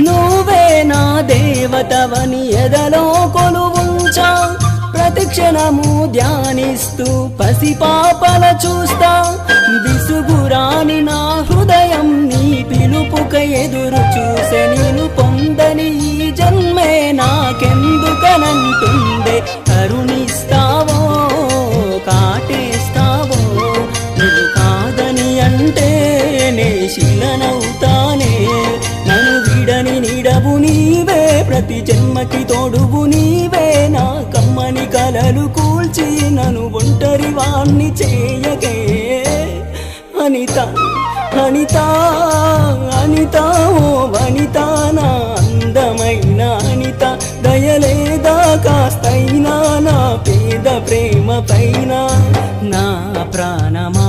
నువ్వే నా దేవతవని ఎదలో కొలువుంచా ప్రతి క్షణము ధ్యానిస్తూ పసిపాపల చూస్తా విసుగురాని నా హృదయం నీ పిలుపుక ఎదురు చూసే నేను పొందని ఈ జన్మే నాకెందుకనంటుండే కరుణిస్తావో కాటేస్తావో నువ్వు కాదని అంటే నే శిలనవుతానే నన్ను విడని నీడవు నీవే ప్రతి జన్మకి తోడువు నీవే నా కమ్మని కలలు కూల్చి నన్ను ఒంటరి వాణ్ణి చేయగే అనిత అనిత అనిత ఓ వనిత నా అందమైన అనిత దయలేదా కాస్తైనా నా పేద ప్రేమ పైన నా ప్రాణమా